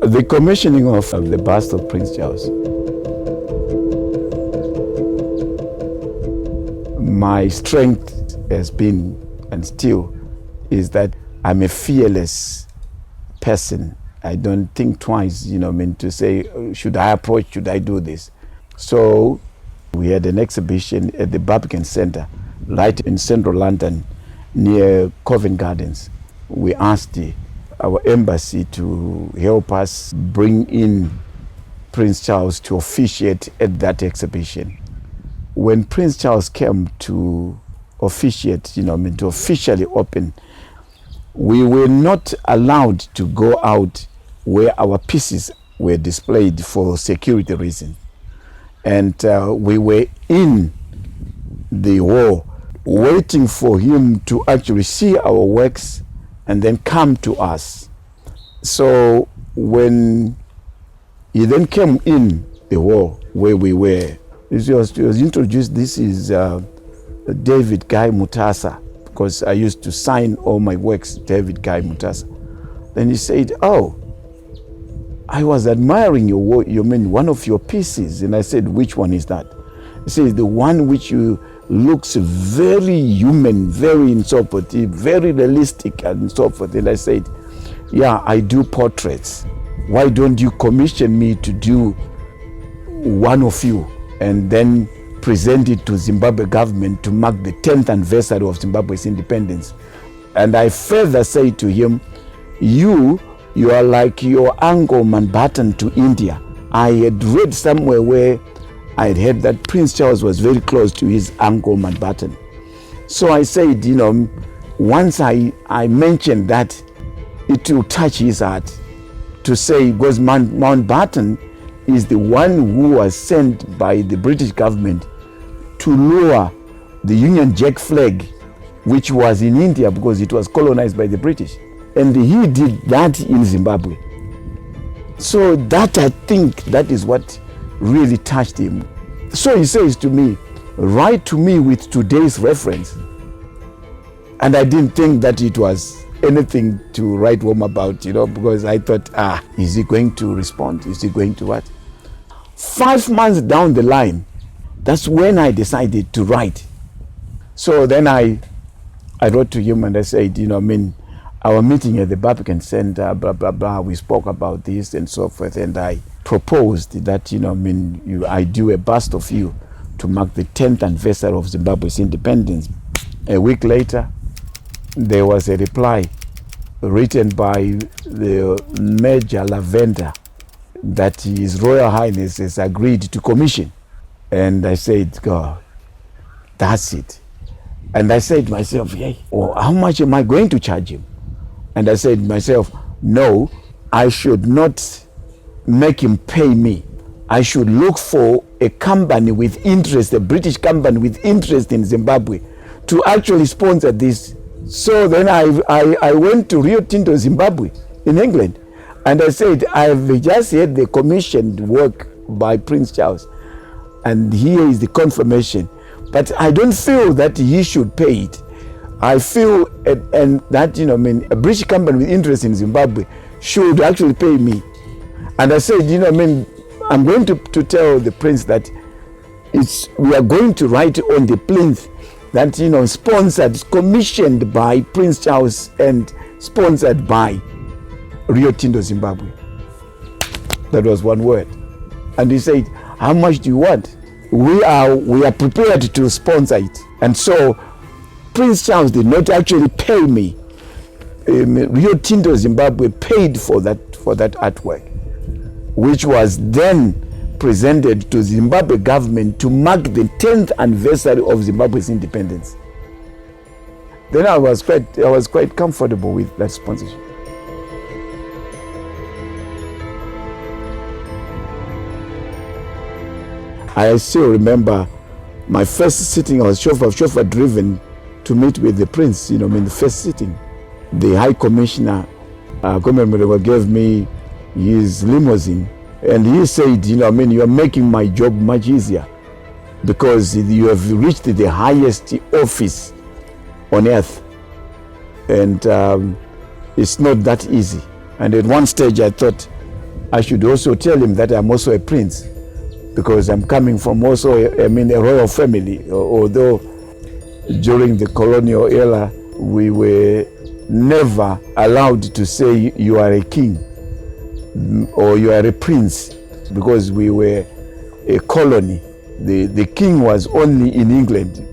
The commissioning of the bust of Prince Charles. My strength has been, and still, is that I'm a fearless person. I don't think twice, to say, should I approach, should I do this? So we had an exhibition at the Barbican Center, right in central London, near Covent Gardens. We asked our embassy to help us bring in Prince Charles to officiate at that exhibition. When Prince Charles came to officiate, to officially open, we were not allowed to go out where our pieces were displayed for security reasons. And we were in the hall waiting for him to actually see our works and then come to us. So when he then came in the hall where we were, he was introduced, this is davidguymutasa, because I used to sign all my works, davidguymutasa. Then he said, oh, I was admiring one of your pieces. And I said, which one is that? He said, the one which looks very human, very and so forth, very realistic and so forth. And I said, yeah, I do portraits. Why don't you commission me to do one of you and then present it to Zimbabwe government to mark the 10th anniversary of Zimbabwe's independence? And I further say to him, you are like your uncle Mountbatten to India. I had read somewhere where I had heard that Prince Charles was very close to his uncle Mountbatten. So I said, once I mentioned that, it will touch his heart to say, because Mountbatten is the one who was sent by the British government to lower the Union Jack flag, which was in India because it was colonized by the British. And he did that in Zimbabwe. So that, I think, that is what really touched him. So he says to me, write to me with today's reference. And I didn't think that it was anything to write home about, because I thought, is he going to respond? Is he going to what? 5 months down the line, that's when I decided to write. So then I wrote to him and I said, our meeting at the Barbican Center, blah, blah, blah, we spoke about this and so forth. And I proposed that, I do a bust of you to mark the 10th anniversary of Zimbabwe's independence. A week later, there was a reply written by the Major Lavender that His Royal Highness has agreed to commission. And I said, God, that's it. And I said to myself, how much am I going to charge him? And I said to myself, no, I should not make him pay me. I should look for a company with interest, a British company with interest in Zimbabwe, to actually sponsor this. So then I went to Rio Tinto Zimbabwe in England, and I said, I've just had the commissioned work by Prince Charles, and here is the confirmation. But I don't feel that he should pay it. I feel that, a British company with interest in Zimbabwe should actually pay me. And I said, I'm going to tell the prince that we are going to write on the plinth that, sponsored, commissioned by Prince Charles and sponsored by Rio Tinto Zimbabwe. That was one word. And he said, how much do you want? We are prepared to sponsor it. And so Prince Charles did not actually pay me. Rio Tinto Zimbabwe paid for that artwork, which was then presented to Zimbabwe government to mark the 10th anniversary of Zimbabwe's independence. Then I was quite comfortable with that sponsorship. I still remember my first sitting. I was chauffeur driven to meet with the prince, in the first sitting. The High Commissioner gave me his limousine, and he said, you are making my job much easier because you have reached the highest office on earth, and it's not that easy. And at one stage I thought, I should also tell him that I'm also a prince, because I'm coming from also, a royal family, although during the colonial era, we were never allowed to say you are a king or you are a prince, because we were a colony. The king was only in England.